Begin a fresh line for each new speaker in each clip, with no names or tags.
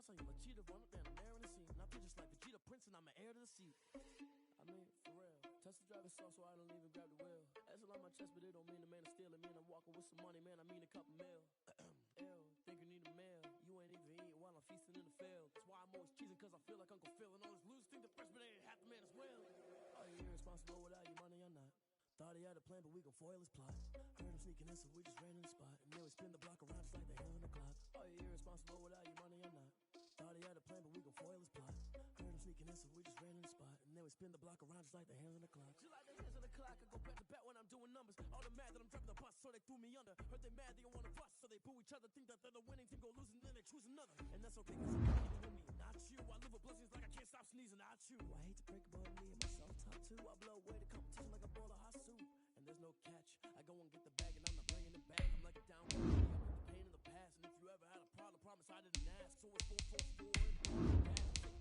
I am a cheetah, run up and I'm airing the scene. I feel just like Vegeta Prince and I'm an heir to the seat. I mean, for real. Tesla driving slow so I don't even grab the wheel. S on my chest, but it don't mean the man is stealing. Mean I'm walking with some money, man, I mean a couple mil. Ew, think you need a meal. You ain't even eating while I'm feasting in the field. That's why I'm always cheesing, cause I feel like Uncle Phil. And all this loose think the freshman ain't half the man as well. Are you irresponsible without your money or not? Thought he had a plan, but we gon' foil his plot. Heard him sneaking in, so we just ran in the spot. And then we spin the block around just like the hell on the clock. Are you irresponsible without your money or not? Thought he had a plan, but we gon' foil his plot. Heard him sneaking in, so we just ran in the spot. And then we spin the block around just like the hands on the clock. Just like the hands on the clock, I go back to back when I'm doing numbers. All the mad that I'm driving the bus, so they threw me under. Heard they mad, they don't wanna bust, so they boo each other. Think that they're the winning team, go losing, then they choose another. And that's okay, cause I'm not with me, not you. I live with blessings like I can't stop sneezing, not you. I hate to break it, but me and myself top two. I blow away the competition like a bowl of hot soup. And there's no catch. I go and get the bag and I'm not bringing it back. I'm like a downward. I'm like the pain in the past. And if you ever had a problem, promise I didn't ask. So it's full forward.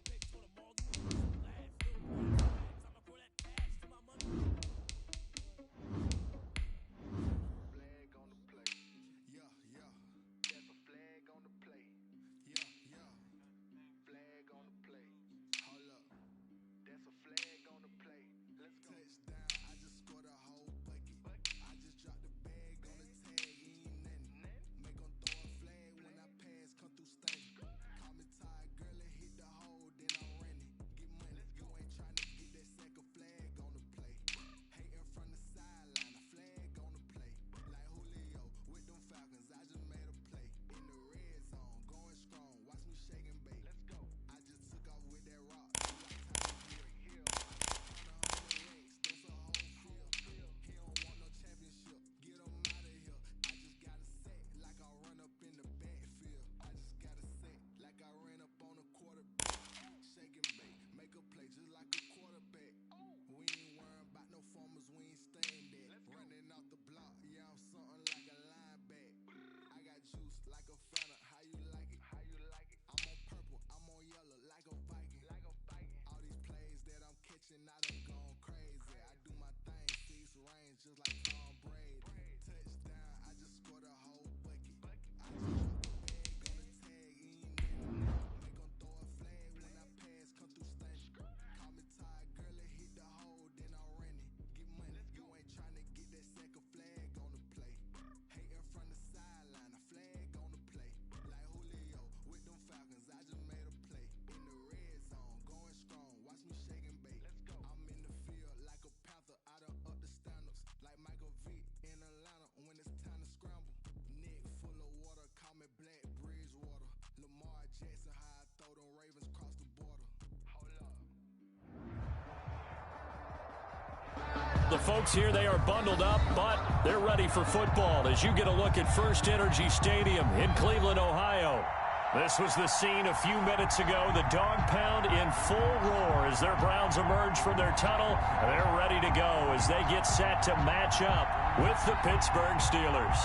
Big for the mall. Last. I'ma throw that cash to my money.
Flag on the play. Yeah, yeah. That's a flag on the play. Yeah, yeah. Flag on the play. Hold up. That's a flag on the play. Let's go. Touchdown. I just scored a whole bucket. I just dropped the bag on the tag. Ain't nothing. Make them throw a flag when I pass. Come through stunning. Call me tired, girl, and hit the hole. Then I'm running. Get money. You ain't trying to get that second flag on the play. Hating from the sideline. A flag on the play. Like Julio with them Falcons. I just made a play. In the red zone. Going strong. Watch me shake and bake. Let's go. I just took off with that rock. Championship, get him out of here. I just got a set like I run up in the backfield. I just got a set like I ran up on a quarterback. Shake and bake, make a play just like a quarterback. We ain't worrying about no formers, we ain't staying there. Running off the block, yeah, I'm something like a lineback. I got juice like a Fanta, how you like it? How you like it? I'm on purple, I'm on yellow like a Viking. Like a Viking. All these plays that I'm catching, I done gone crazy. I do my thing, six range just like Tom Brady. Touchdown, I just scored a whole bucket. I just dropped the bag on the tag, ain't nothing. Make them throw a flag when I pass, come through stunning. Call me tired, girl, and hit the hole, then I'm running. Get money, you ain't trying to get that second flag on the play. Hating from the sideline, a flag on the play. Like Julio with them Falcons, I just made a play. In the red zone, going strong, watch me shake and bake. Let's go. I'm in the field like a Panther, I done up the standards. Like Michael Vick in Atlanta when it's time to scramble. Neck full of water, call me Black Bridgewater. Lamar Jackson, how I throw them Ravens cross the border. Hold up.
The folks here, they are bundled up, but they're ready for football as you get a look at First Energy Stadium in Cleveland, Ohio. This was the scene a few minutes ago. The dog pound in full roar as their Browns emerge from their tunnel. They're ready to go as they get set to match up with the Pittsburgh Steelers.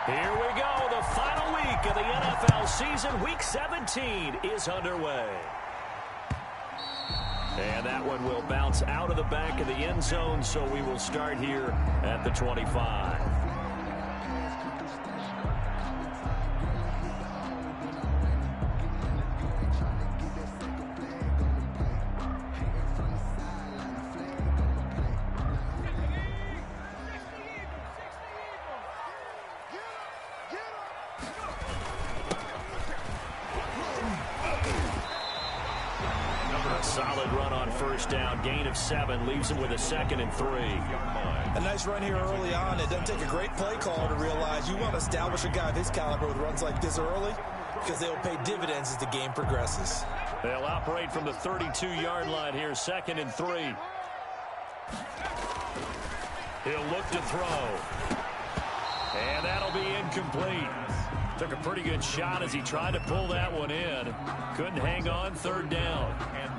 Here we go, the final week of the NFL season. Week 17 is underway. And that one will bounce out of the back of the end zone, so we will start here at the 25. Solid run on first down. Gain of 7 leaves him with a 2nd and 3.
A nice run here early on. It doesn't take a great play caller to realize you want to establish a guy of his caliber with runs like this early because they'll pay dividends as the game progresses.
They'll operate from the 32-yard line here. 2nd and 3. He'll look to throw. And that'll be incomplete. Took a pretty good shot as he tried to pull that one in. Couldn't hang on, third down.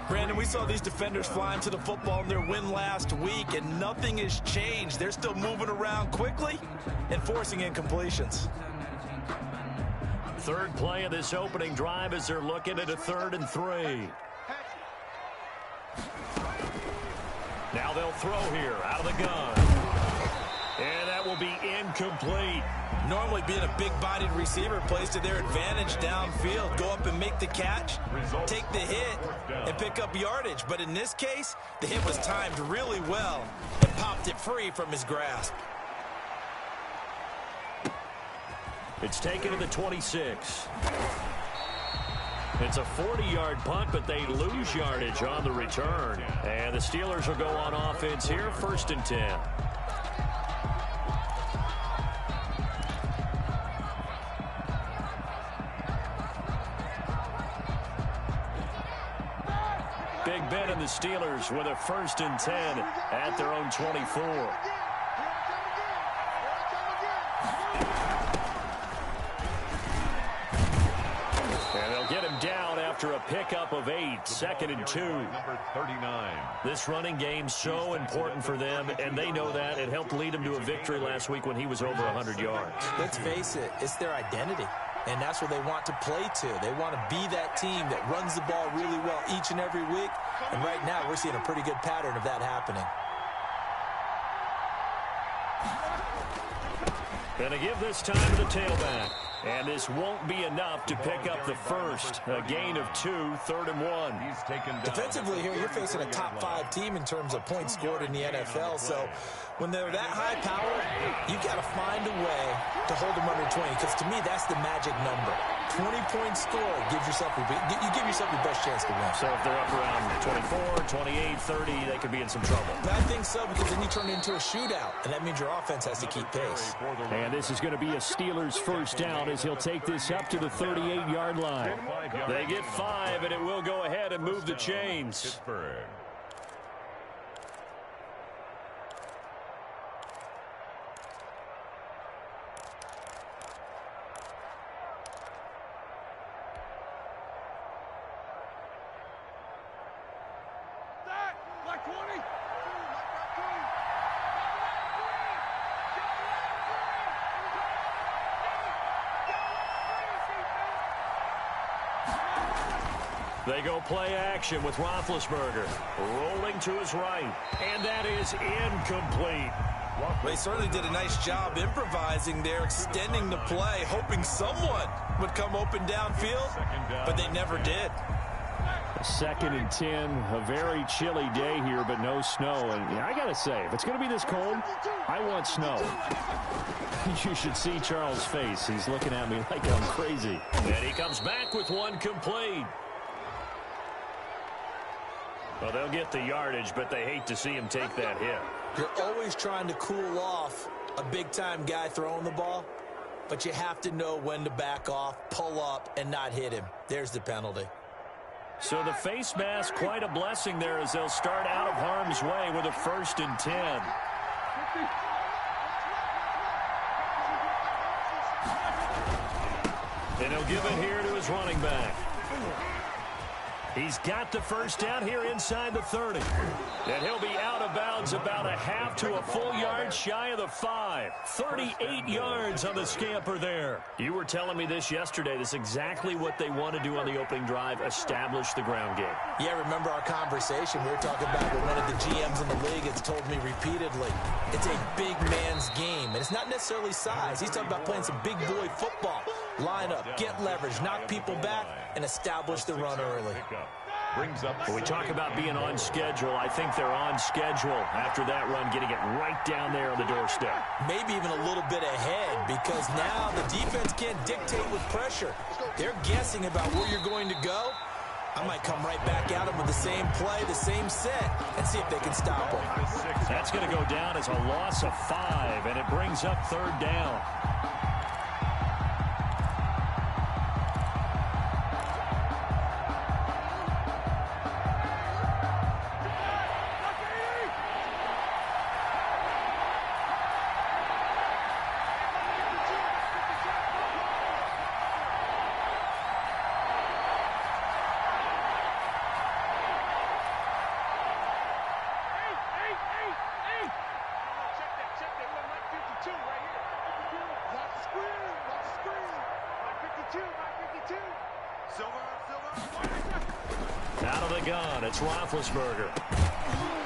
Brandon, we saw these defenders flying to the football in their win last week, and nothing has changed. They're still moving around quickly and forcing incompletions.
Third play of this opening drive as they're looking at a 3rd and 3. Now they'll throw here out of the gun. And that will be incomplete.
Normally being a big-bodied receiver plays to their advantage downfield. Go up and make the catch, take the hit, and pick up yardage. But in this case, the hit was timed really well and popped it free from his grasp.
It's taken to the 26. It's a 40-yard punt, but they lose yardage on the return. And the Steelers will go on offense here, 1st and 10. Big Ben and the Steelers with a 1st and 10 at their own 24. And they'll get him down after a pickup of 8, 2nd and 2.
Number 39.
This running game so important for them, and they know that. It helped lead them to a victory last week when he was over 100 yards.
Let's face it, it's their identity. And that's what they want to play to. They want to be that team that runs the ball really well each and every week. And right now, we're seeing a pretty good pattern of that happening.
Gonna give this time to the tailback. And this won't be enough to pick up the first. A gain of 2, 3rd and 1.
He's taken down.
Defensively here, you're facing a top 5 team in terms of points scored in the NFL. So when they're that high power, you've got to find a way to hold them under 20. Because to me, that's the magic number. 20 points scored gives yourself your best chance to win.
So if they're up around 24, 28, 30, they could be in some trouble.
I think so, because then you turn it into a shootout, and that means your offense has to keep pace.
And this is going to be a Steelers 1st down as he'll take this up to the 38-yard line. They get 5, and it will go ahead and move the chains.
Pittsburgh.
They go play action with Roethlisberger rolling to his right, and that is incomplete.
They certainly did a nice job improvising there, extending the play, hoping someone would come open downfield, but they never did.
2nd and 10, a very chilly day here, but no snow. And I got to say, if it's going to be this cold, I want snow. You should see Charles' face. He's looking at me like I'm crazy. And he comes back with one complete. Well, they'll get the yardage, but they hate to see him take that hit.
You're always trying to cool off a big-time guy throwing the ball, but you have to know when to back off, pull up, and not hit him. There's the penalty.
So the face mask, quite a blessing there as they'll start out of harm's way with a 1st and 10. And he'll give it here to his running back. He's got the first down here inside the 30. And he'll be out of bounds about a half to a full yard shy of the 5. 38 yards on the scamper there. You were telling me this yesterday. This is exactly what they want to do on the opening drive, establish the ground game.
Yeah, remember our conversation? We were talking about what one of the GMs in the league has told me repeatedly. It's a big man's game, and it's not necessarily size. He's talking about playing some big boy football. Line up, get leverage, knock people back, and establish the run early.
When we talk about being on schedule, I think they're on schedule after that run, getting it right down there on the doorstep.
Maybe even a little bit ahead, because now the defense can't dictate with pressure. They're guessing about where you're going to go. I might come right back at them with the same play, the same set, and see if they can stop them.
That's going to go down as a loss of 5, and it brings up 3rd down. Out of the gun, it's Roethlisberger.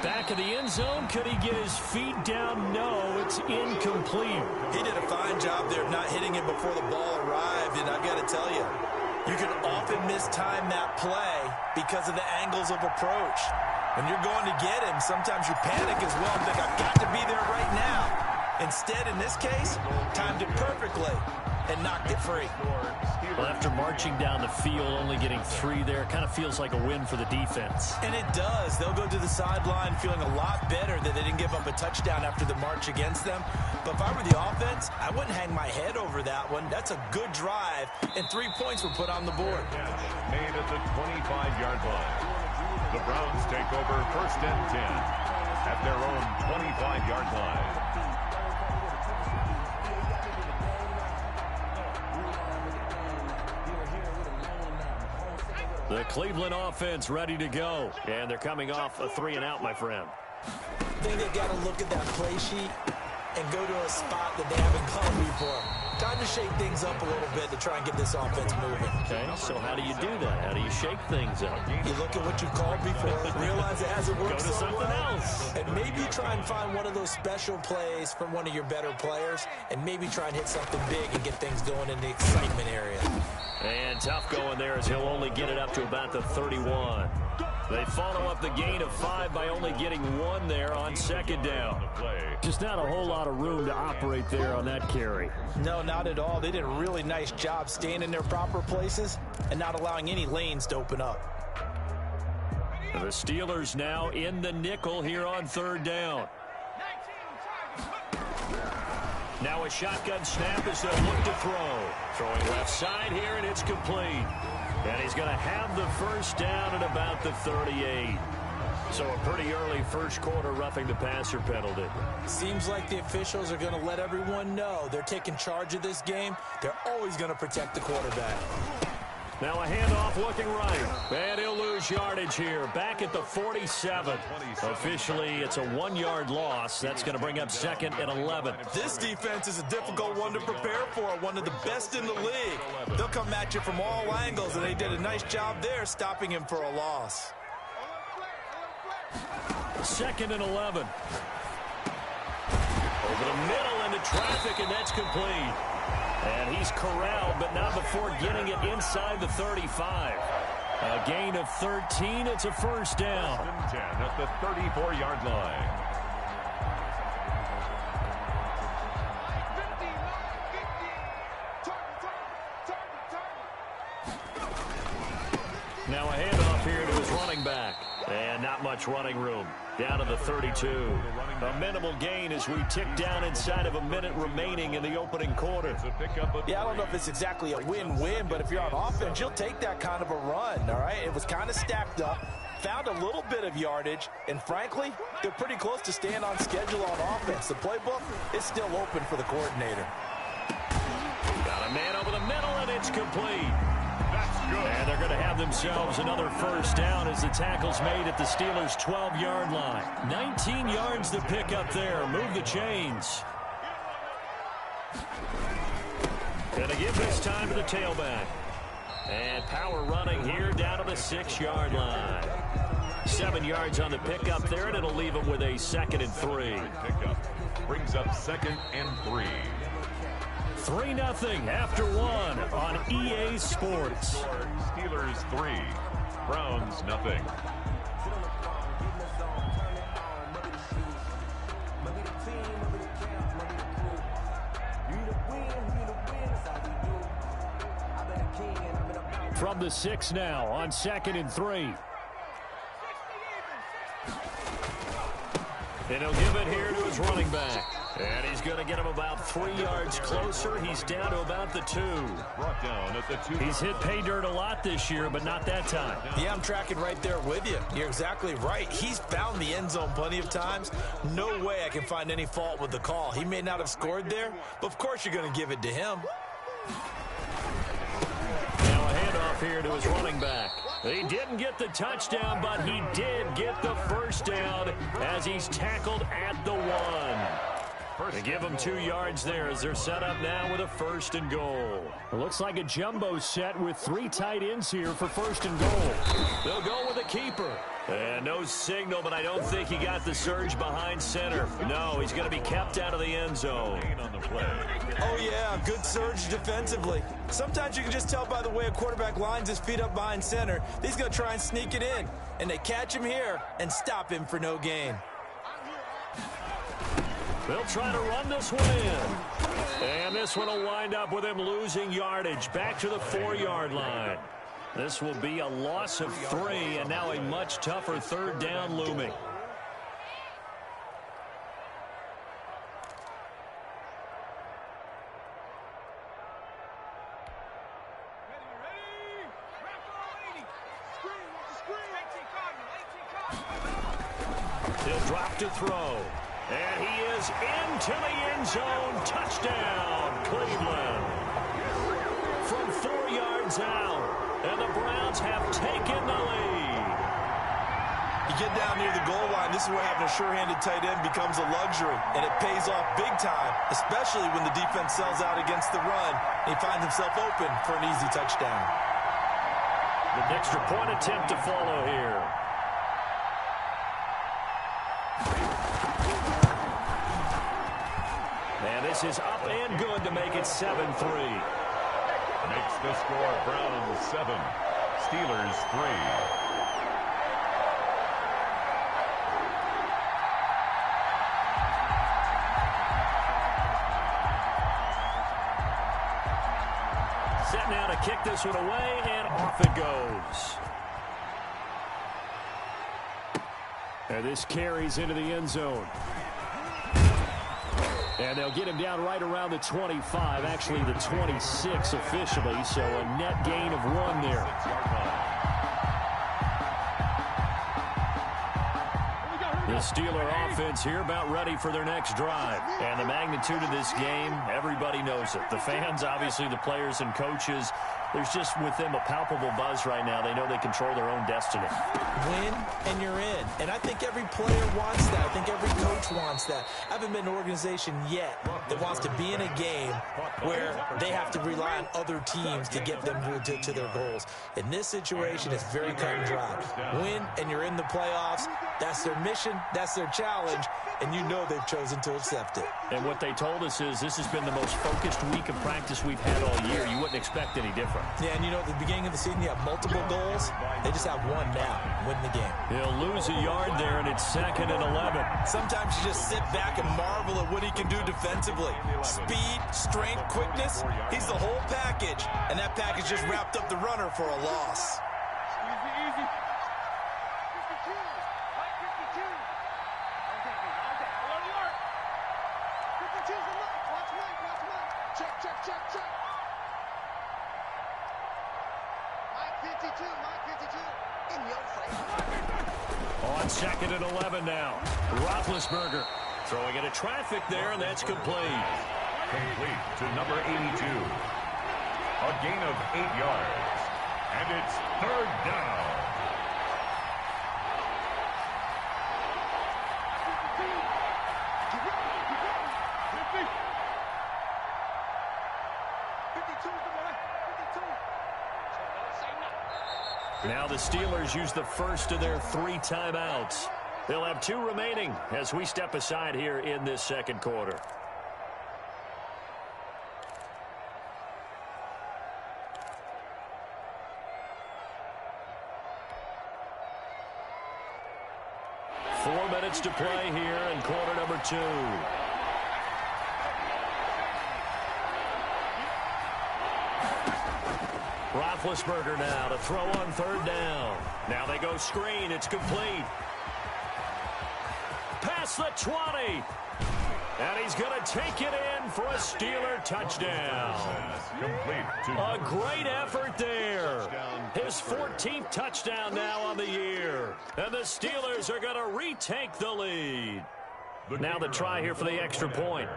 Back of the end zone, could he get his feet down? No, it's incomplete.
He did a fine job there of not hitting it before the ball arrived, and I've got to tell you, you can often mistime that play because of the angles of approach. When you're going to get him, sometimes you panic as well and think, I've got to be there right now. Instead, in this case, timed it perfectly and knocked it free.
Well, after marching down the field, only getting 3 there, kind of feels like a win for the defense.
And it does. They'll go to the sideline feeling a lot better that they didn't give up a touchdown after the march against them. But if I were the offense, I wouldn't hang my head over that one. That's a good drive, and 3 points were put on the board.
Made at the 25-yard line. The Browns take over 1st and 10 at their own 25-yard line.
The Cleveland offense ready to go. And they're coming off a 3-and-out, my friend.
I think they've got to look at that play sheet and go to a spot that they haven't gone before. Time to shake things up a little bit to try and get this offense moving.
Okay, so how do you do that? How do you shake things up?
You look at what you've called before, realize it hasn't worked
Go to
so
something
well,
else.
and maybe try and find one of those special plays from one of your better players, and maybe try and hit something big and get things going in the excitement area.
And tough going there as he'll only get it up to about the 31. They follow up the gain of 5 by only getting 1 there on 2nd down. Just not a whole lot of room to operate there on that carry.
No, not at all. They did a really nice job staying in their proper places and not allowing any lanes to open up.
The Steelers now in the nickel here on 3rd down. Now a shotgun snap as they'll look to throw. Throwing left side here, and it's complete. And he's going to have the 1st down at about the 38. So a pretty early first quarter roughing the passer penalty.
Seems like the officials are going to let everyone know they're taking charge of this game. They're always going to protect the quarterback.
Now a handoff looking right. And he'll lose yardage here. Back at the 47. Officially, it's a 1-yard loss. That's going to bring up 2nd and 11.
This defense is a difficult one to prepare for. One of the best in the league. They'll come at you from all angles, and they did a nice job there stopping him for a loss.
2nd and 11. Over the middle into traffic, and that's complete. And he's corralled, but not before getting it inside the 35. A gain of 13. It's a 1st down.
10 at the 34-yard line.
Now a handoff here to his running back. And not much running room. Down to the 32. A minimal gain as we tick down inside of a minute remaining in the opening quarter.
Yeah, I don't know if it's exactly a win-win, but if you're on offense, you'll take that kind of a run, all right? It was kind of stacked up, found a little bit of yardage, and frankly, they're pretty close to staying on schedule on offense. The playbook is still open for the coordinator.
Got a man over the middle, and it's complete. And they're going to have themselves another 1st down as the tackle's made at the Steelers' 12-yard line. 19 yards to pick up there. Move the chains. Going to give this time to the tailback. And power running here down to the 6-yard line. 7 yards on the pickup there, and it'll leave them with a 2nd and 3.
Pickup brings up 2nd and 3.
3-0 after 1 on EA Sports.
Steelers 3, Browns nothing.
From the 6 now on 2nd and 3. And he'll give it here to his running back. And he's going to get him about 3 yards closer. He's down to about the 2.
Brought down at the 2.
He's hit pay dirt a lot this year, but not that time.
Yeah, I'm tracking right there with you. You're exactly right. He's found the end zone plenty of times. No way I can find any fault with the call. He may not have scored there, but of course you're going to give it to him.
Now a handoff here to his running back. He didn't get the touchdown, but he did get the 1st down as he's tackled at the 1. They give them 2 yards there as they're set up now with a 1st and goal. It looks like a jumbo set with 3 tight ends here for 1st and goal. They'll go with a keeper. And no signal, but I don't think he got the surge behind center. No, he's going to be kept out of the end zone.
On the play.
Oh, yeah, good surge defensively. Sometimes you can just tell by the way a quarterback lines his feet up behind center. He's going to try and sneak it in. And they catch him here and stop him for no gain.
They'll try to run this one in. And this one will wind up with him losing yardage back to the 4-yard line. This will be a loss of 3, and now a much tougher 3rd down looming. He'll drop to throw. And he is into the end zone. Touchdown, Cleveland. From 4 yards out, and the Browns have taken the lead.
You get down near the goal line, this is where having a sure-handed tight end becomes a luxury, and it pays off big time, especially when the defense sells out against the run, and he finds himself open for an easy touchdown.
The extra point attempt to follow here. And this is up and good to make it 7-3.
Makes the score Browns 7, Steelers 3.
Set now to kick this one away, and off it goes. And this carries into the end zone. And they'll get him down right around the 25, actually the 26 officially, so a net gain of 1 there. The Steeler offense here about ready for their next drive. And the magnitude of this game, everybody knows it. The fans, obviously the players and coaches, there's just with them a palpable buzz right now. They know they control their own destiny.
Win and you're in. And I think every player wants that. I think every coach wants that. I haven't been an organization yet that wants to be in a game where they have to rely on other teams to get them to their goals. In this situation, it's very cut and dry. Win and you're in the playoffs. That's their mission. That's their challenge. And you know they've chosen to accept it.
And what they told us is this has been the most focused week of practice we've had all year. You wouldn't expect any different.
Yeah, and you know, at the beginning of the season, you have multiple goals. They just have one now, win the game.
He'll lose a yard there, and it's 2nd and 11.
Sometimes you just sit back and marvel at what he can do defensively. Speed, strength, quickness, he's the whole package. And that package just wrapped up the runner for a loss.
Easy. 52. Right, 52. Okay. Alert. 52's the mark. Watch Mike. Check. Mike 52. In your face.
On 2nd and 11 now. Roethlisberger throwing into traffic there, and that's complete.
Complete to number 82. A gain of 8 yards. And it's 3rd down.
Now the Steelers use the first of their 3 timeouts. They'll have 2 remaining as we step aside here in this 2nd quarter. Four minutes to play here in quarter number 2. Roethlisberger now to throw on 3rd down. Now they go screen. It's complete. Past the 20. And he's going to take it in for a Steeler touchdown. A great effort there. His 14th touchdown now on the year. And the Steelers are going to retake the lead. Now the try here for the extra point.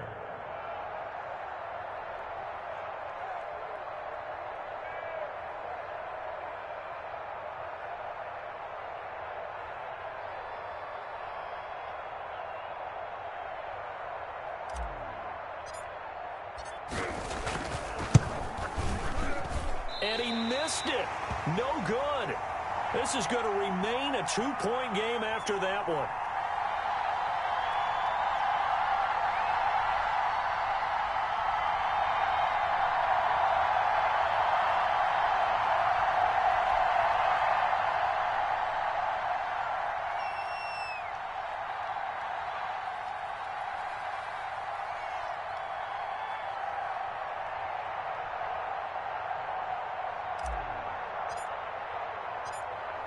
and he missed it. No good. This is going to remain a 2-point game after that one.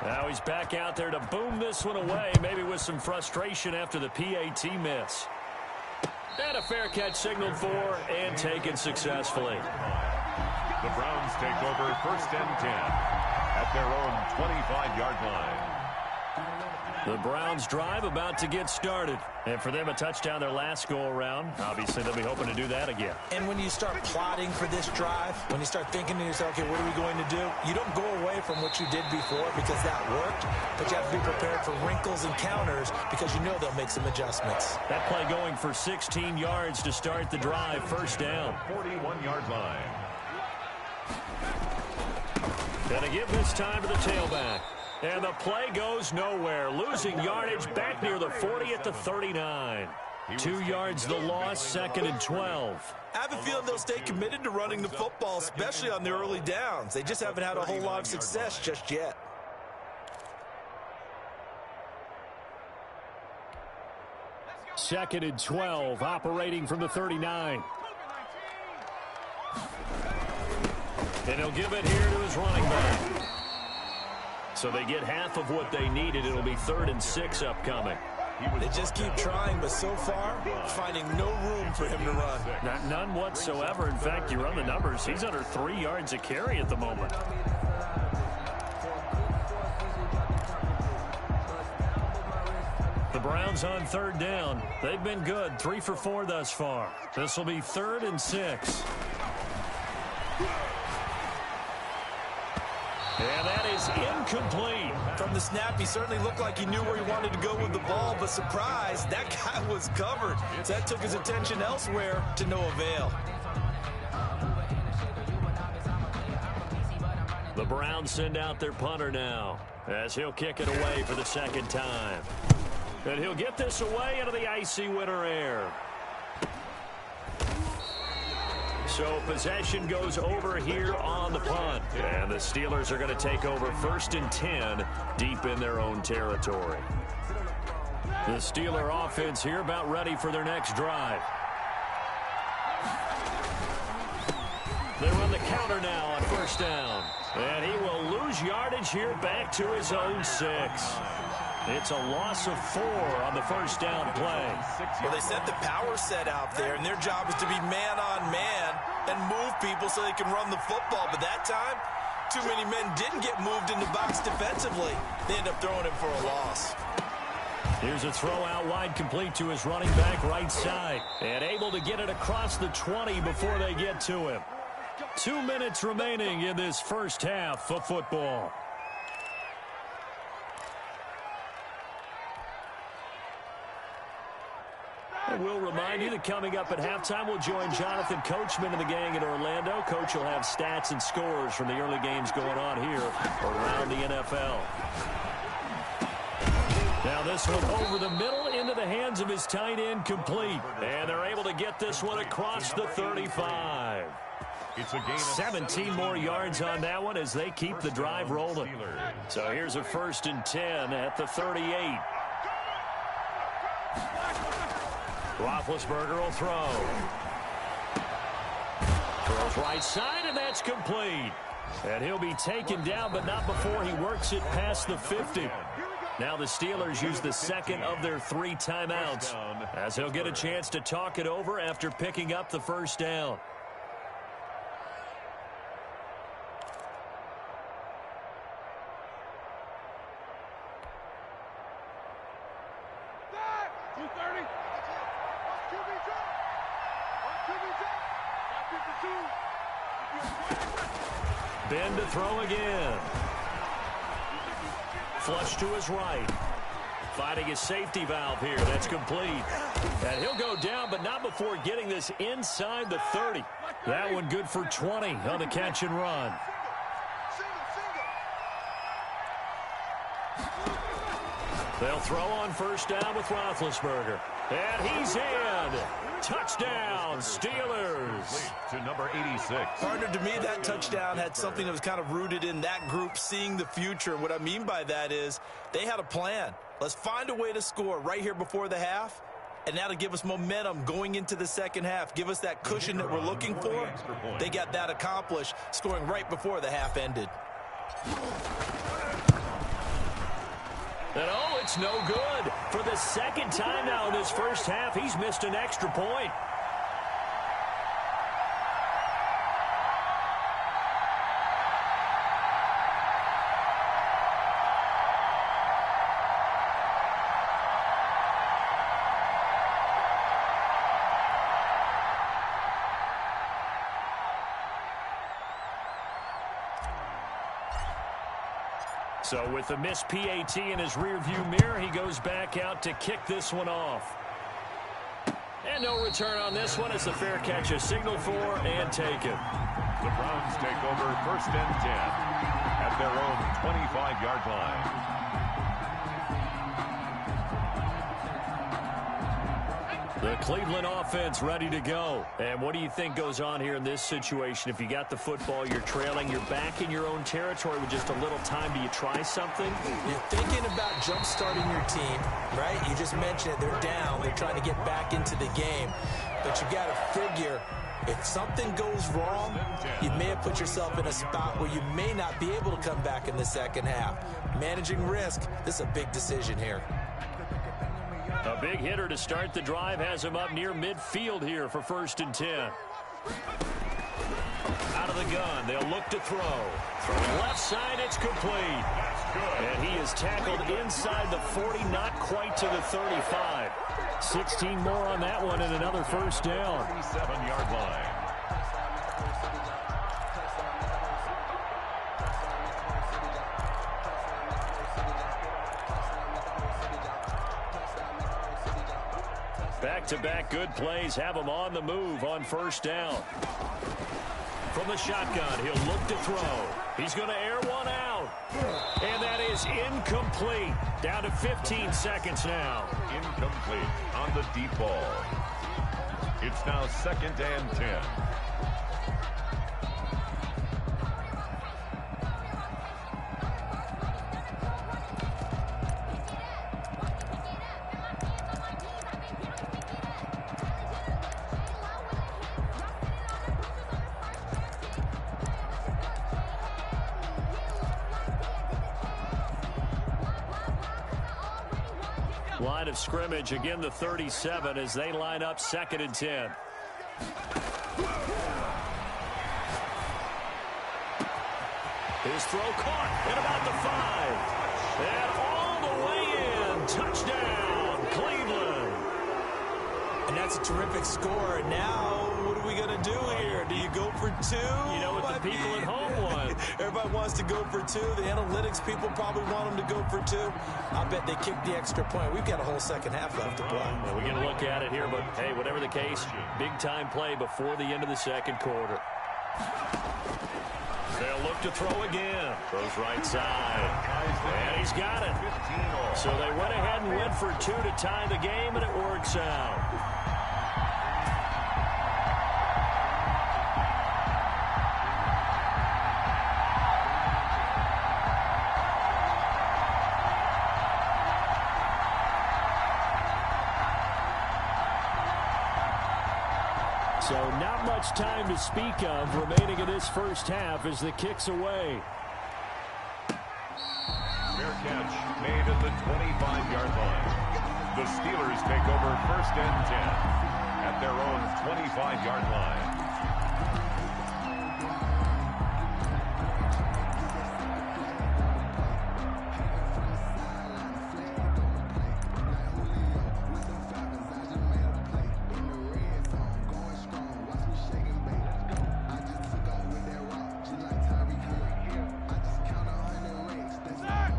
Now he's back out there to boom this one away, maybe with some frustration after the PAT miss. And a fair catch signaled for and taken successfully.
The Browns take over 1st and 10 at their own 25-yard line.
The Browns drive about to get started. And for them, a touchdown their last go-around. Obviously, they'll be hoping to do that again.
And when you start plotting for this drive, when you start thinking to yourself, okay, what are we going to do? You don't go away from what you did before because that worked, but you have to be prepared for wrinkles and counters because you know they'll make some adjustments.
That play going for 16 yards to start the drive, 1st down.
41-yard line.
Gonna give this time to the tailback. And the play goes nowhere. Losing yardage back near the 40 at the 39. 2 yards the loss, 2nd and 12.
I have a feeling they'll stay committed to running the football, especially on the early downs. They just haven't had a whole lot of success just yet.
Second and 12, operating from the 39. And he'll give it here to his running back. So they get half of what they needed. It'll be 3rd and 6 upcoming.
They just keep trying, but so far, finding no room for him to run.
None whatsoever. In fact, you run the numbers. He's under 3 yards a carry at the moment. The Browns on 3rd down. They've been good. 3 for 4 thus far. This will be 3rd and 6. And that is incomplete.
From the snap, he certainly looked like he knew where he wanted to go with the ball, but surprise, that guy was covered. So that took his attention elsewhere to no avail.
The Browns send out their punter now as he'll kick it away for the 2nd time. And he'll get this away into the icy winter air. So possession goes over here on the punt. And the Steelers are going to take over 1st and 10 deep in their own territory. The Steeler offense here about ready for their next drive. They run the counter now on 1st down. And he will lose yardage here back to his own 6. It's a loss of 4 on the 1st down play.
Well, they sent the power set out there, and their job is to be man-on-man and move people so they can run the football. But that time, too many men didn't get moved in the box defensively. They end up throwing him for a loss.
Here's a throw out wide, complete to his running back right side. And able to get it across the 20 before they get to him. 2 minutes remaining in this first half of football. And we'll remind you that coming up at halftime, we'll join Jonathan Coachman and the gang in Orlando. Coach will have stats and scores from the early games going on here around the NFL. Now this one over the middle into the hands of his tight end, complete. And they're able to get this one across the 35.
It's a gain of
17 more yards on that one as they keep the drive rolling. So here's a 1st and 10 at the 38. Roethlisberger will throw. Throws right side, and that's complete. And he'll be taken down, but not before he works it past the 50. Now the Steelers use the 2nd of their 3 timeouts as he'll get a chance to talk it over after picking up the 1st down. Ben to throw again. Flush to his right. Finding his safety valve here. That's complete. And he'll go down, but not before getting this inside the 30. That one good for 20 on the catch and run. They'll throw on first down with Roethlisberger. And he's in. Touchdown, Steelers.
To number 86.
Partner, to me, that touchdown had something that was kind of rooted in that group seeing the future. What I mean by that is they had a plan. Let's find a way to score right here before the half, and that'll give us momentum going into the second half, give us that cushion that we're looking for. They got that accomplished, scoring right before the half ended.
And oh, it's no good. For the second time now in this first half, he's missed an extra point. So with the missed PAT in his rearview mirror, he goes back out to kick this one off. And no return on this one as the fair catch is signaled for and taken.
The Browns take over first and 10 at their own 25-yard line.
The Cleveland offense ready to go. And what do you think goes on here in this situation? If you got the football, you're trailing, you're back in your own territory with just a little time. Do you try something?
You're thinking about jump-starting your team, right? You just mentioned it. They're down. They're trying to get back into the game. But you got to figure, if something goes wrong, you may have put yourself in a spot where you may not be able to come back in the second half. Managing risk, this is a big decision here.
A big hitter to start the drive has him up near midfield here for first and 10. Out of the gun, they'll look to throw. Left side, it's complete. And he is tackled inside the 40, not quite to the 35. 16 more on that one and another first down.
37-yard line.
Back-to-back good plays have him on the move on first down. From the shotgun, he'll look to throw. He's going to air one out. And that is incomplete. Down to 15 seconds now.
Incomplete on the deep ball. It's now second and 10.
Line of scrimmage, again the 37 as they line up second and 10. His throw caught at about the 5. And all the way in. Touchdown, Cleveland.
And that's a terrific score. And now, what are we going to do here? Do you go for two?
You know what the people at home want.
Everybody wants to go for two. The analytics people probably want them to go for two. I bet they kicked the extra point. We've got a whole second half left to play.
Well, we're going to look at it here, but hey, whatever the case, big-time play before the end of the second quarter. They'll look to throw again. Throws right side. And he's got it. So they went ahead and went for two to tie the game, and it works out. So not much time to speak of remaining in this first half as the kick's away.
Fair catch made at the 25-yard line. The Steelers take over first and 10 at their own 25-yard line.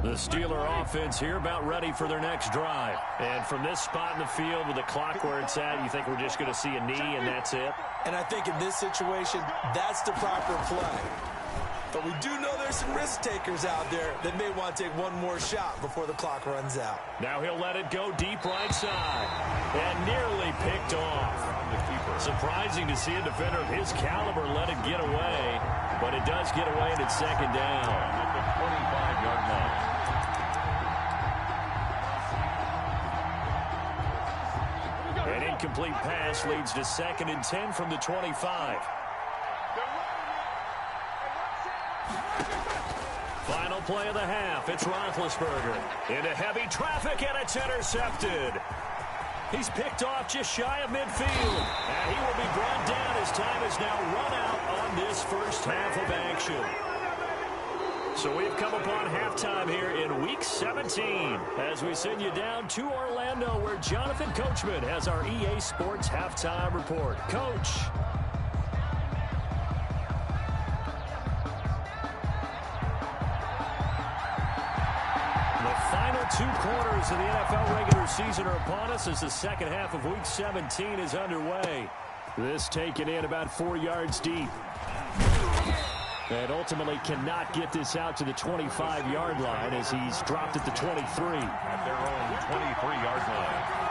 The Steeler offense here about ready for their next drive. And from this spot in the field with the clock where it's at, you think we're just going to see a knee and that's it?
And I think in this situation, that's the proper play. But we do know there's some risk takers out there that may want to take one more shot before the clock runs out.
Now he'll let it go deep right side. And nearly picked off. Surprising to see a defender of his caliber let it get away. But it does get away and it's second down.
At the 25-yard line.
An incomplete pass leads to 2nd and 10 from the 25. Final play of the half. It's Roethlisberger into heavy traffic, and it's intercepted. He's picked off just shy of midfield, and he will be brought down as time is now run out on this first half of action. So we've come upon halftime here in Week 17 as we send you down to Orlando where Jonathan Coachman has our EA Sports Halftime Report. Coach. The final 2 quarters of the NFL regular season are upon us as the second half of Week 17 is underway. This taken in about 4 yards deep. And ultimately cannot get this out to the 25-yard line as he's dropped at the 23.
At their own 23-yard line.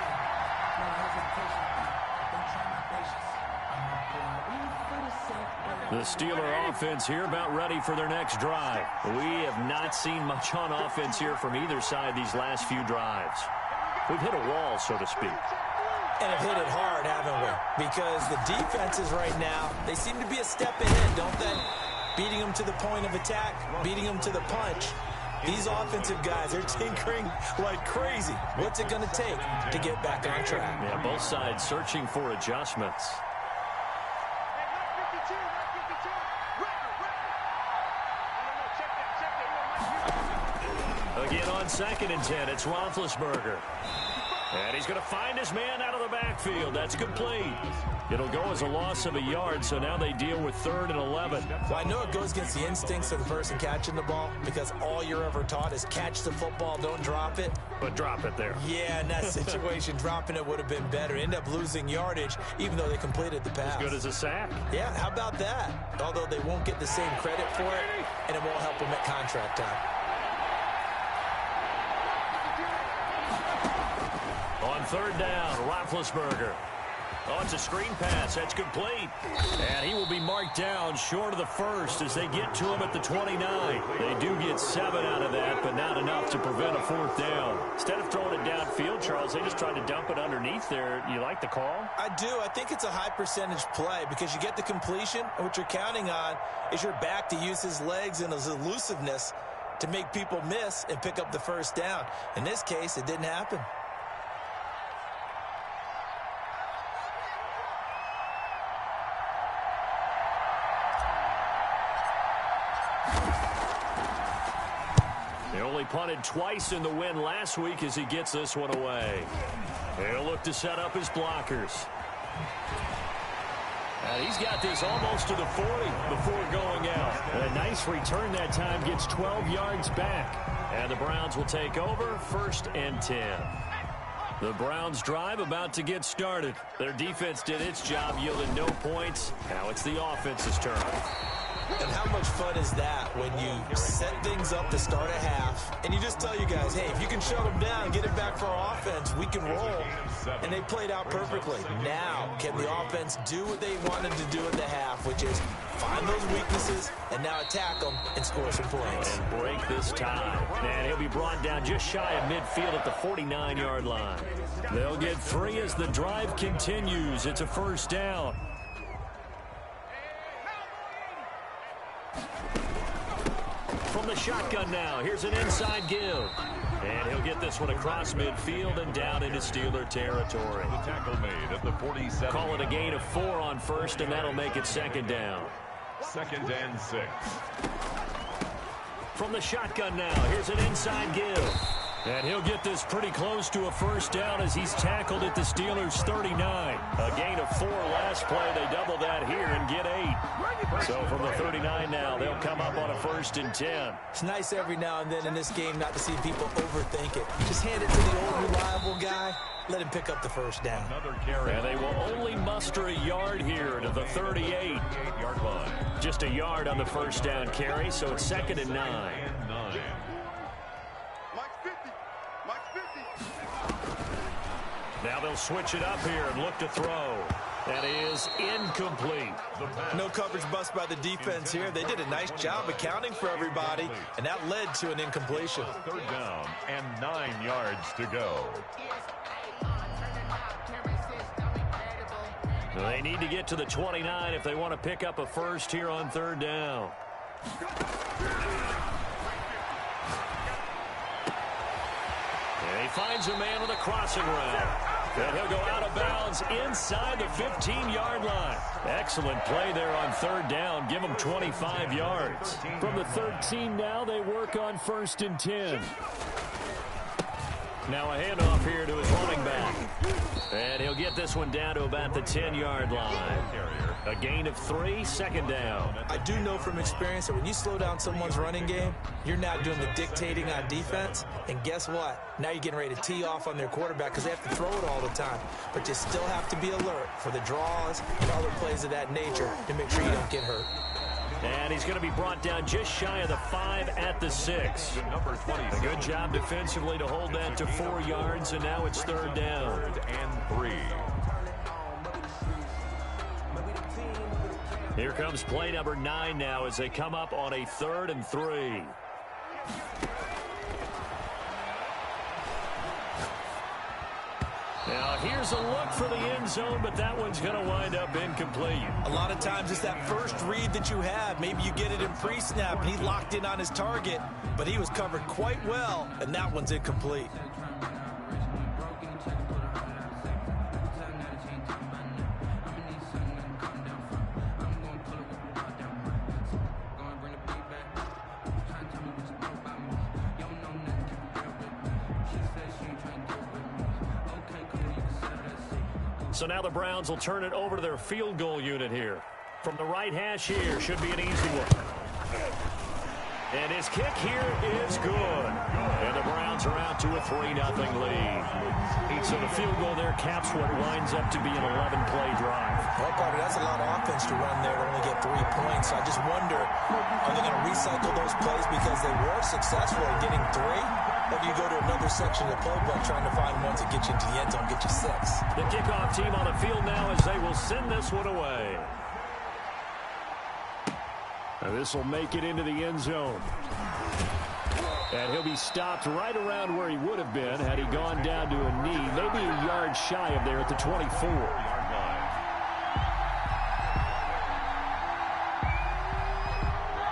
The Steeler offense here about ready for their next drive. We have not seen much on offense here from either side these last few drives. We've hit a wall, so to speak.
And have hit it hard, haven't we? Because the defenses right now, they seem to be a step ahead, don't they? Beating them to the point of attack, beating them to the punch. These offensive guys are tinkering like crazy. What's it going to take to get back on track?
Yeah, both sides searching for adjustments. Again on 2nd and 10, it's Roethlisberger. And he's going to find his man out of the backfield. That's complete. It'll go as a loss of a yard, so now they deal with 3rd and 11.
Well, I know it goes against the instincts of the person catching the ball because all you're ever taught is catch the football, don't drop it.
But drop it there.
Yeah, in that situation, dropping it would have been better. End up losing yardage, even though they completed the pass.
As good as a sack.
Yeah, how about that? Although they won't get the same credit for it, and it won't help them at contract time.
On 3rd down, Roethlisberger. Oh, it's a screen pass. That's complete. And he will be marked down short of the first as they get to him at the 29. They do get 7 out of that, but not enough to prevent a 4th down. Instead of throwing it downfield, Charles, they just tried to dump it underneath there. You like the call?
I do. I think it's a high percentage play because you get the completion, and what you're counting on is your back to use his legs and his elusiveness to make people miss and pick up the 1st down. In this case, it didn't happen.
Punted twice in the win last week as he gets this one away. He'll look to set up his blockers. And he's got this almost to the 40 before going out. A nice return that time, gets 12 yards back. And the Browns will take over 1st and 10. The Browns drive about to get started. Their defense did its job, yielded no points. Now it's the offense's turn.
And how much fun is that when you set things up to start a half and you just tell you guys, hey, if you can shut them down, get it back for our offense, we can roll. And they played out perfectly. Now, can the offense do what they wanted to do at the half, which is find those weaknesses and now attack them and score some points.
And break this tie. And he'll be brought down just shy of midfield at the 49-yard line. They'll get 3 as the drive continues. It's a 1st down. From the shotgun now, here's an inside give. And he'll get this one across midfield and down into Steeler territory.
The tackle made at the 47.
Call it a gain of 4 on 1st, and that'll make it 2nd down.
2nd and 6.
From the shotgun now, here's an inside give. And he'll get this pretty close to a first down as he's tackled at the Steelers' 39. A gain of 4 last play. They double that here and get 8. So from the 39 now, they'll come up on a 1st and 10.
It's nice every now and then in this game not to see people overthink it. Just hand it to the old reliable guy. Let him pick up the first down.
Another carry. And they will only muster a yard here to the 38-yard line. Just a yard on the first down carry, so it's 2nd and 9. Now they'll switch it up here and look to throw. That is incomplete.
No coverage bust by the defense here. They did a nice job accounting for everybody, and that led to an incompletion.
3rd down and 9 yards to go.
They need to get to the 29 if they want to pick up a first here on 3rd down. And he finds a man with a crossing route. And he'll go out of bounds inside the 15-yard line. Excellent play there on 3rd down. Give them 25 yards. From the 13 now, they work on 1st and 10. Now a handoff here to his running back. And he'll get this one down to about the 10-yard line. A gain of 3, 2nd down.
I do know from experience that when you slow down someone's running game, you're not doing the dictating on defense. And guess what? Now you're getting ready to tee off on their quarterback because they have to throw it all the time. But you still have to be alert for the draws and other plays of that nature to make sure you don't get hurt.
And he's going to be brought down just shy of the 5 at the 6. A good job defensively to hold that to 4 yards, and now it's 3rd down.
3rd and 3.
Here comes play number 9 now as they come up on a 3rd and 3. Now here's a look for the end zone, but that one's going to wind up incomplete.
A lot of times it's that first read that you have. Maybe you get it in pre-snap, and he locked in on his target, but he was covered quite well, and that one's incomplete.
So now the Browns will turn it over to their field goal unit here. From the right hash here, should be an easy one. And his kick here is good. And the Browns are out to a 3-0 lead. So the field goal there caps what winds up to be an 11-play drive.
Well, Carter, that's a lot of offense to run there to only get 3 points. So I just wonder, are they going to recycle those plays because they were successful in getting 3? Or do you go to another section of the playbook trying to find ones that get you into the end zone, get you 6?
The kickoff team on the field now as they will send this one away. And this will make it into the end zone. And he'll be stopped right around where he would have been had he gone down to a knee, maybe a yard shy of there at the 24.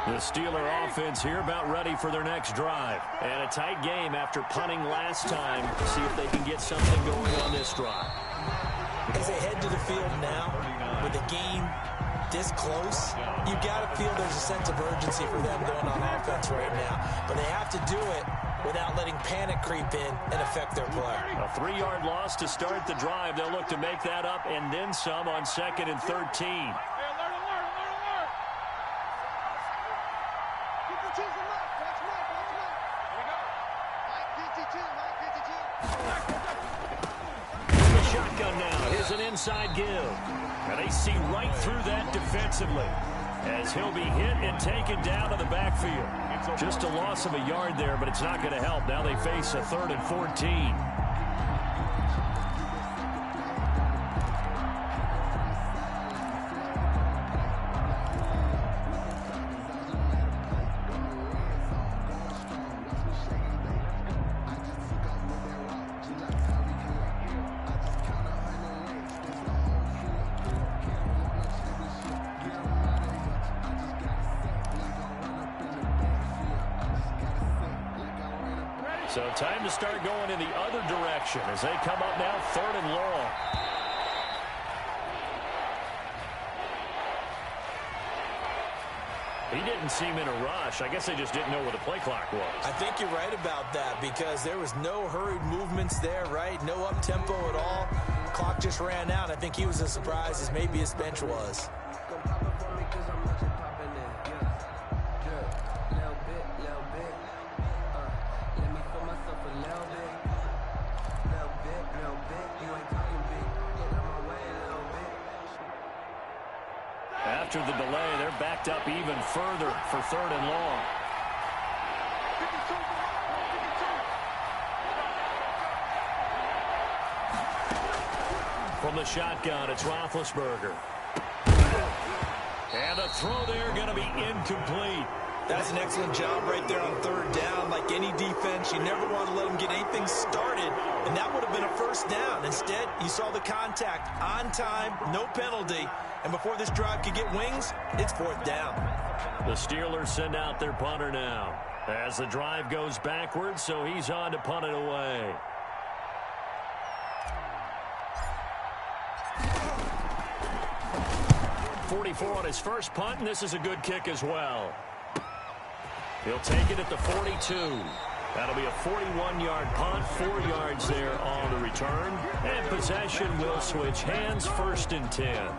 The Steeler offense here about ready for their next drive. And a tight game after punting last time. See if they can get something going on this drive.
As they head to the field now, with the game this close, you got to feel there's a sense of urgency for them going on offense right now. But they have to do it without letting panic creep in and affect their play.
A 3-yard loss to start the drive. They'll look to make that up and then some on 2nd and 13. Shotgun now. Here's an inside give. And they see right through that defensively as he'll be hit and taken down to the backfield. Just a loss of a yard there, but it's not going to help. Now they face a 3rd and 14. So time to start going in the other direction as they come up now 3rd and long. He did didn't seem in a rush. I guess they just didn't know where the play clock was.
I think you're right about that because there was no hurried movements there, right? No up-tempo at all. Clock just ran out. I think he was as surprised as maybe his bench was.
After the delay, they're backed up even further for 3rd and long. From the shotgun, it's Roethlisberger. And a throw there going to be incomplete.
That's an excellent job right there on 3rd down. Like any defense, you never want to let them get anything started, and that would have been a 1st down. Instead, you saw the contact on time, no penalty, and before this drive could get wings, it's 4th down.
The Steelers send out their punter now as the drive goes backwards, so he's on to punt it away. .44 on his first punt, and this is a good kick as well. He'll take it at the 42. That'll be a 41-yard punt, 4 yards there on the return. And possession will switch hands, 1st and 10.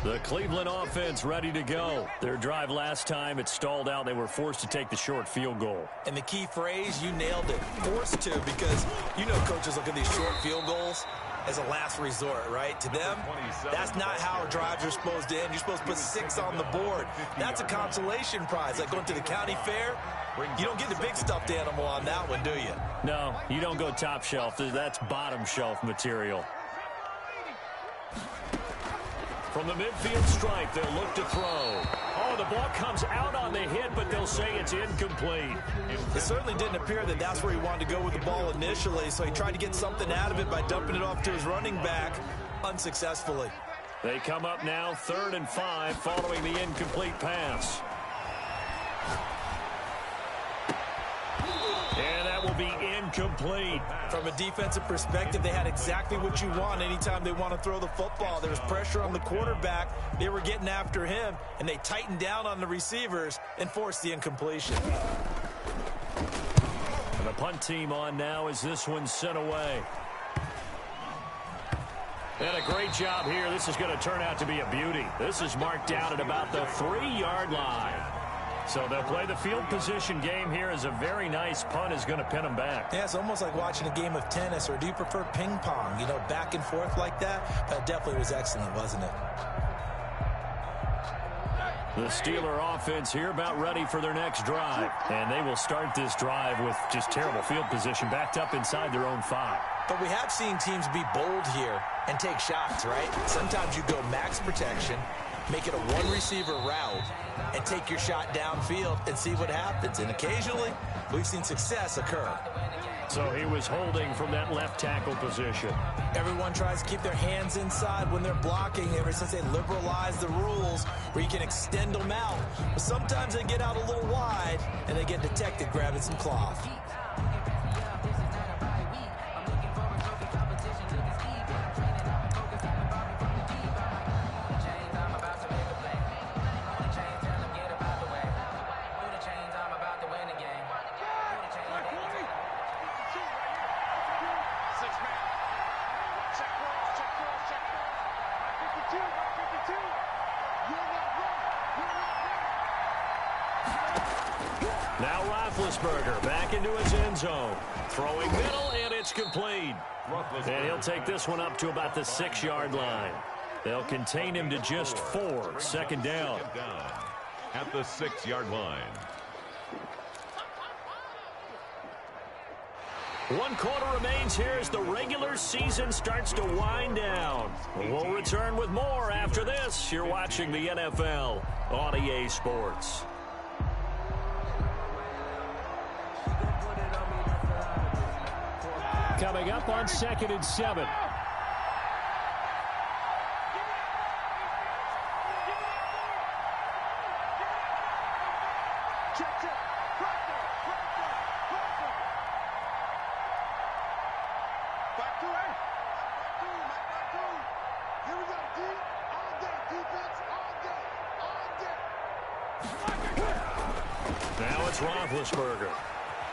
The Cleveland offense ready to go. Their drive last time, it stalled out. They were forced to take the short field goal.
And the key phrase, you nailed it, forced to, because you know coaches look at these short field goals as a last resort, right? To them, that's not how drives are supposed to end. You're supposed to put 6 on the board. That's a consolation prize. Like going to the county fair, you don't get the big stuffed animal on that one, do you?
No, you don't go top shelf. That's bottom shelf material. From the midfield stripe, they'll look to throw. Oh, the ball comes out on the hit, but they'll say it's incomplete.
It certainly didn't appear that that's where he wanted to go with the ball initially, so he tried to get something out of it by dumping it off to his running back unsuccessfully.
They come up now 3rd and 5 following the incomplete pass. And that will be incomplete.
From a defensive perspective, they had exactly what you want anytime they want to throw the football. There was pressure on the quarterback. They were getting after him, and they tightened down on the receivers and forced the incompletion.
And the punt team on now as this one's sent away. And a great job here. This is going to turn out to be a beauty. This is marked down at about the 3-yard line. So they'll play the field position game here as a very nice punt is going to pin them back.
Yeah, it's almost like watching a game of tennis, or do you prefer ping pong, you know, back and forth like that? That definitely was excellent, wasn't it?
The Steeler offense here about ready for their next drive. And they will start this drive with just terrible field position backed up inside their own 5.
But we have seen teams be bold here and take shots, right? Sometimes you go max protection, make it a 1-receiver route, and take your shot downfield and see what happens. And occasionally, we've seen success occur.
So he was holding from that left tackle position.
Everyone tries to keep their hands inside when they're blocking ever since they liberalized the rules where you can extend them out. But sometimes they get out a little wide, and they get detected grabbing some cloth.
Now Roethlisberger back into his end zone. Throwing middle, and it's complete. And he'll take this one up to about the 6-yard line. They'll contain him to just 4. 2nd down.
At the 6-yard line.
1 quarter remains here as the regular season starts to wind down. We'll return with more after this. You're watching the NFL on EA Sports. Coming up on 2nd and 7.
Here we go, D.
It's Roethlisberger.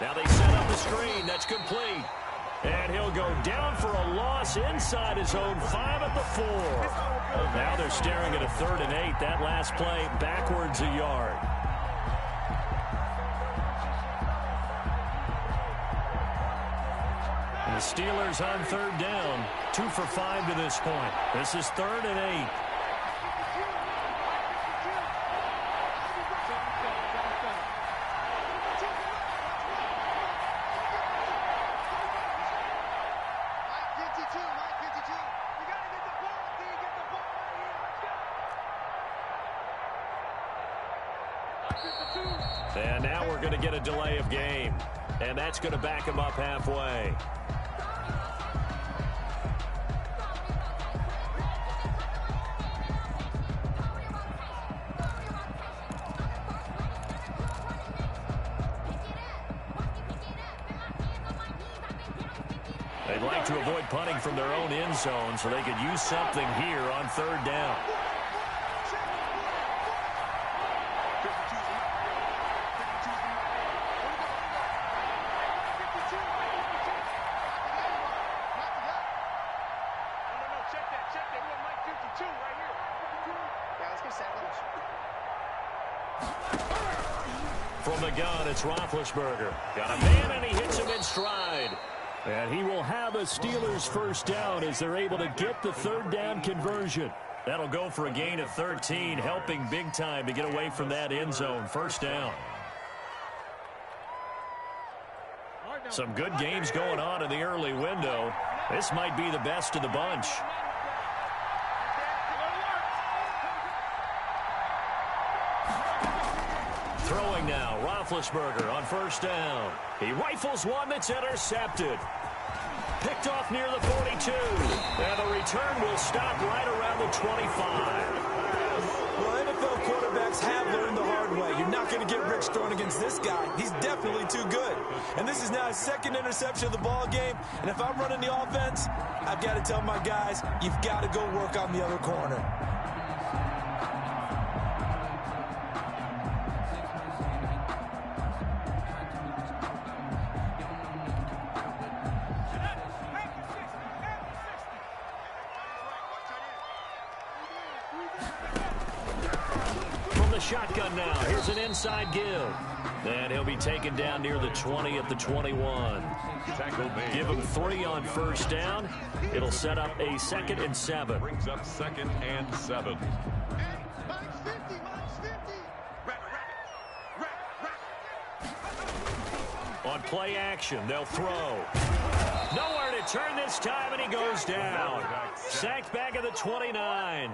Now they set up the screen. That's complete. And he'll go down for a loss inside his own 5 at the 4. Now they're staring at a 3rd and 8. That last play backwards a yard. And the Steelers on 3rd down. 2 for 5 to this point. This is 3rd and 8. And now we're going to get a delay of game. And that's going to back him up halfway. They'd like to avoid punting from their own end zone so they could use something here on 3rd down. From the gun, it's Roethlisberger. Got a man, and he hits him in stride. And he will have a Steelers 1st down as they're able to get the 3rd down conversion. That'll go for a gain of 13, helping big time to get away from that end zone. 1st down. Some good games going on in the early window. This might be the best of the bunch. Throwing now, Roethlisberger on 1st down. He rifles one that's intercepted. Picked off near the 42. And the return will stop right around the 25.
Well, NFL quarterbacks have learned the hard way. You're not going to get rich throwing against this guy. He's definitely too good. And this is now his 2nd interception of the ball game. And if I'm running the offense, I've got to tell my guys, you've got to go work on the other corner.
Shotgun now. Here's an inside give. And he'll be taken down near the 20 at the 21. Give him 3 on 1st down. It'll set up a 2nd and 7.
Brings up 2nd and 7.
On play action, they'll throw. Nowhere to turn this time, and he goes down. Sacked back at the 29.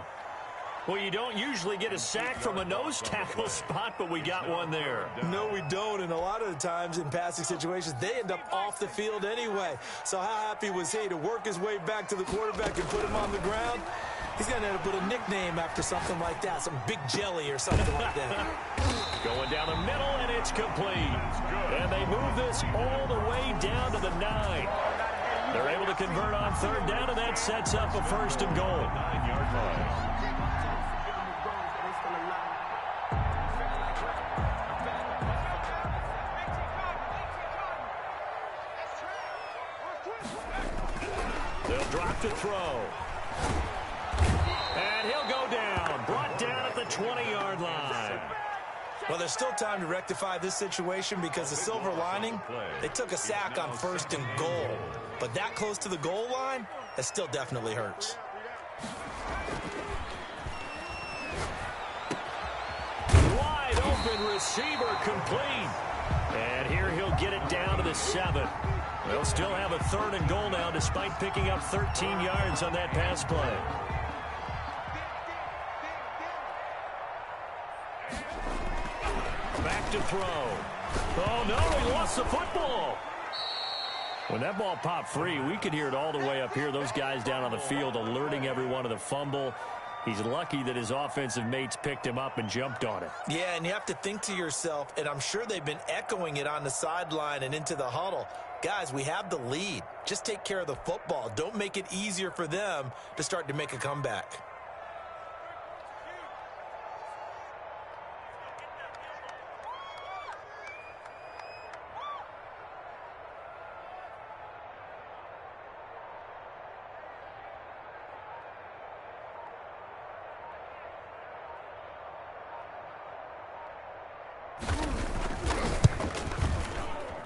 Well, you don't usually get a sack from a nose tackle spot, but we got one there.
No, we don't, and a lot of the times in passing situations, they end up off the field anyway. So how happy was he to work his way back to the quarterback and put him on the ground? He's going to have to put a nickname after something like that, some Big Jelly or something like that.
Going down the middle, and it's complete. And they move this all the way down to the 9. They're able to convert on 3rd down, and that sets up a 1st and goal.
9-yard line.
They'll drop to throw. And he'll go down. Brought down at the 20-yard line.
Well, there's still time to rectify this situation because the silver lining, they took a sack on 1st and goal. But that close to the goal line, that still definitely hurts.
Wide open receiver complete. And here he'll get it down to the 7. They'll still have a 3rd and goal now despite picking up 13 yards on that pass play. Back to throw. Oh, no, he lost the football. When that ball popped free, we could hear it all the way up here. Those guys down on the field alerting everyone of the fumble. He's lucky that his offensive mates picked him up and jumped on it.
Yeah, and you have to think to yourself, and I'm sure they've been echoing it on the sideline and into the huddle. Guys, we have the lead. Just take care of the football. Don't make it easier for them to start to make a comeback.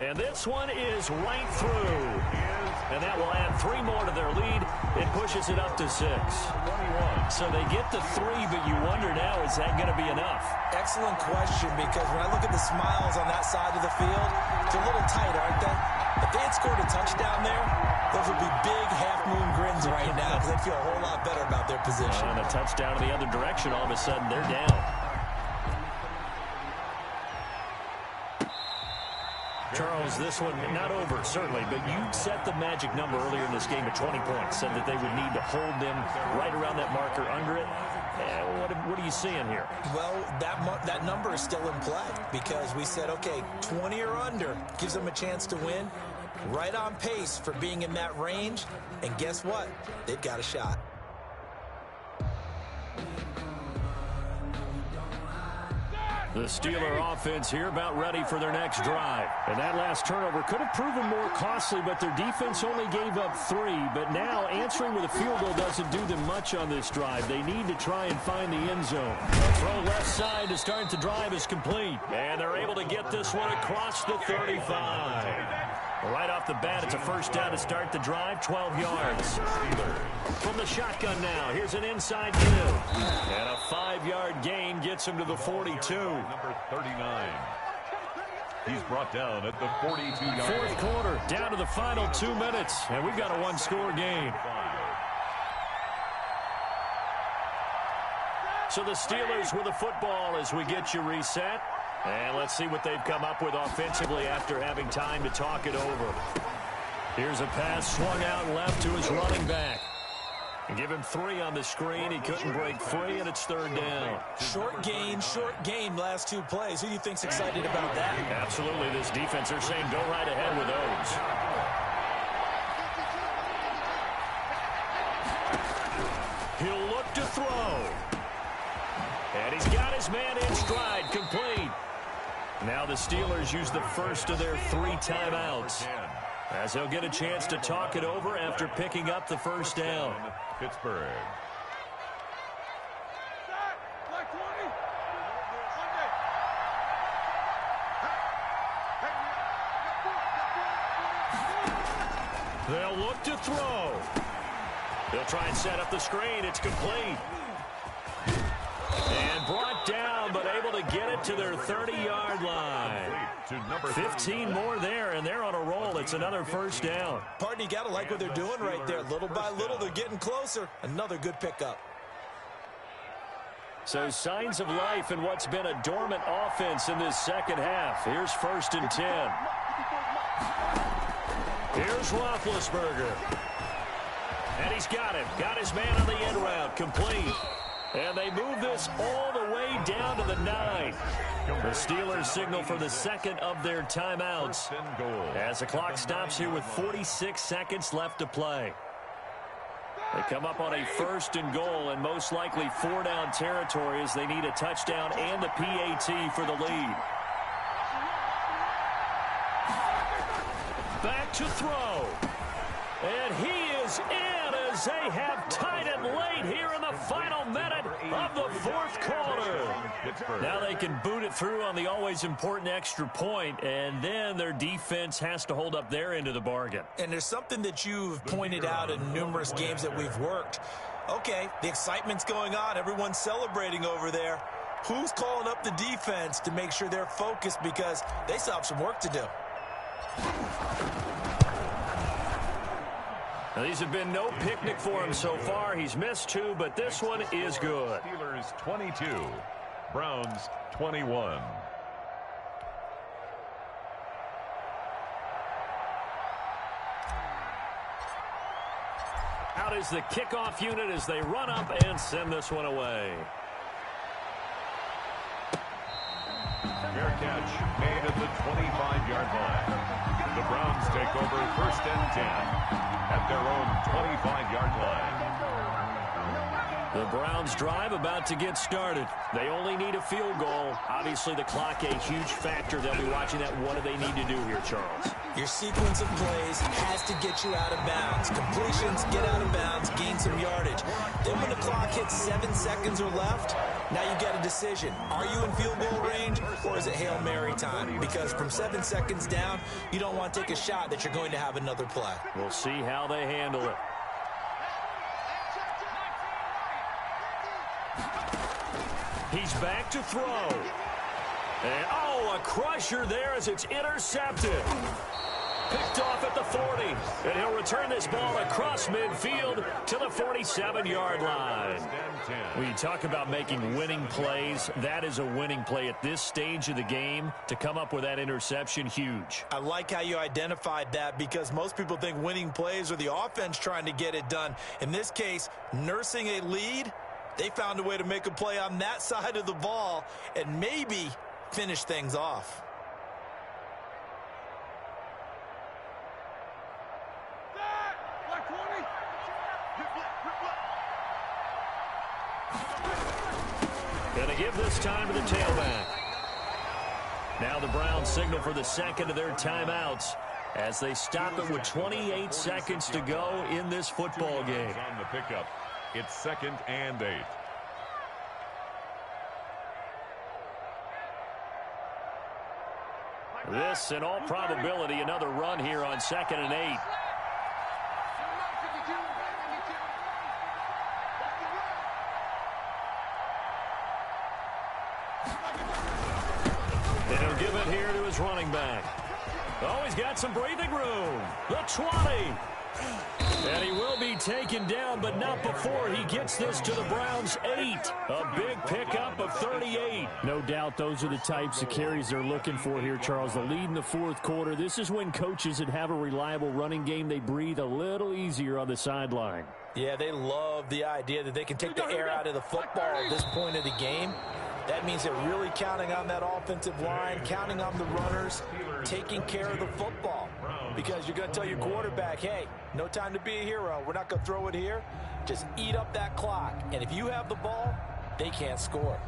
And this one is right through. And that will add 3 more to their lead. It pushes it up to 6. 21. So they get to 3, but you wonder now, is that going to be enough?
Excellent question, because when I look at the smiles on that side of the field, they're a little tight, aren't they? If they had scored a touchdown there, those would be big half-moon grins right now, because they'd feel a whole lot better about their position.
And a touchdown in the other direction, all of a sudden they're down. Charles, this one not over, certainly, but you set the magic number earlier in this game at 20 points, said that they would need to hold them right around that marker under it. What are you seeing here?
Well, that number is still in play, because we said, okay, 20 or under gives them a chance to win. Right on pace for being in that range, and guess what? They've got a shot.
The Steeler offense here about ready for their next drive. And that last turnover could have proven more costly, but their defense only gave up 3. But now answering with a field goal doesn't do them much on this drive. They need to try and find the end zone. The throw left side to start the drive is complete. And they're able to get this one across the 35. Right off the bat, it's a first down to start the drive, 12 yards. From the shotgun now, here's an inside give. And a 5-yard gain gets him to the 42.
Number 39. He's brought down at the 42-yard.
Fourth quarter, down to the final 2 minutes, and we've got a 1-score game. So the Steelers with the football as we get you reset. And let's see what they've come up with offensively after having time to talk it over. Here's a pass swung out left to his running back. And give him 3 on the screen. He couldn't break free, and it's 3rd down.
Short gain last 2 plays. Who do you think's excited about that?
Absolutely. This defense, they're saying go right ahead with those. He'll look to throw. And he's got his man in stride, complete. Now the Steelers use the first of their 3 timeouts, as they'll get a chance to talk it over after picking up the first down.
Pittsburgh.
They'll look to throw. They'll try and set up the screen. It's complete. And brought down, but able to get it to their 30-yard line. 15 more there, and they're on a roll. It's another first down.
Pardon, you got to like what they're doing right there. Little by little, they're getting closer. Another good pickup.
So signs of life in what's been a dormant offense in this second half. Here's 1st and 10. Here's Roethlisberger. And he's got it. Got his man on the end route. Complete. And they move this all the way down to the 9. The Steelers signal for the second of their timeouts as the clock stops here with 46 seconds left to play. They come up on a 1st and goal and most likely 4-down territory as they need a touchdown and the PAT for the lead. Back to throw. And he is in as they have tied it late here in the final minute of the 4th quarter. Now they can boot it through on the always important extra point, and then their defense has to hold up their end of the bargain.
And there's something that you've pointed out in numerous games that we've worked. Okay, the excitement's going on. Everyone's celebrating over there. Who's calling up the defense to make sure they're focused, because they still have some work to do?
Now, these have been no picnic for him so far. He's missed 2, but this one is good.
Steelers 22, Browns 21.
Out is the kickoff unit as they run up and send this one away.
Fair catch made at the 25-yard line. The Browns take over 1st and 10 at their own 25-yard line.
The Browns drive about to get started. They only need a field goal. Obviously, the clock a huge factor. They'll be watching that. What do they need to do here, Charles?
Your sequence of plays has to get you out of bounds. Completions, get out of bounds, gain some yardage. Then when the clock hits 7 seconds or left, Now you get a decision. Are you in field goal range, or is it Hail Mary time? Because from 7 seconds down, you don't want to take a shot that you're going to have another play.
We'll see how they handle it. He's back to throw. And, oh, a crusher there as it's intercepted. Picked off at the 40. And he'll return this ball across midfield to the 47-yard line. When you talk about making winning plays, that is a winning play at this stage of the game. To come up with that interception, huge.
I like how you identified that, because most people think winning plays are the offense trying to get it done. In this case, nursing a lead, they found a way to make a play on that side of the ball and maybe finish things off.
Gonna give this time to the tailback. Now the Browns signal for the second of their timeouts as they stop it with 28 seconds to go in this football game.
On the pickup, it's 2nd and 8.
This, in all probability, another run here on 2nd and 8. And he'll give it here to his running back. Oh, he's got some breathing room. The 20. And he will be taken down, but not before he gets this to the Browns' 8. A big pickup of 38.
No doubt those are the types of carries they're looking for here, Charles. The lead in the fourth quarter. This is when coaches that have a reliable running game, they breathe a little easier on the sideline.
Yeah, they love the idea that they can take the air out of the football at this point of the game. That means they're really counting on that offensive line, counting on the runners, taking care of the football. Because you're going to tell your quarterback, hey, no time to be a hero. We're not going to throw it here. Just eat up that clock. And if you have the ball, they can't score.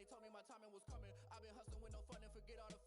they told me my timing was coming. I've been hustling with no fun and forget all the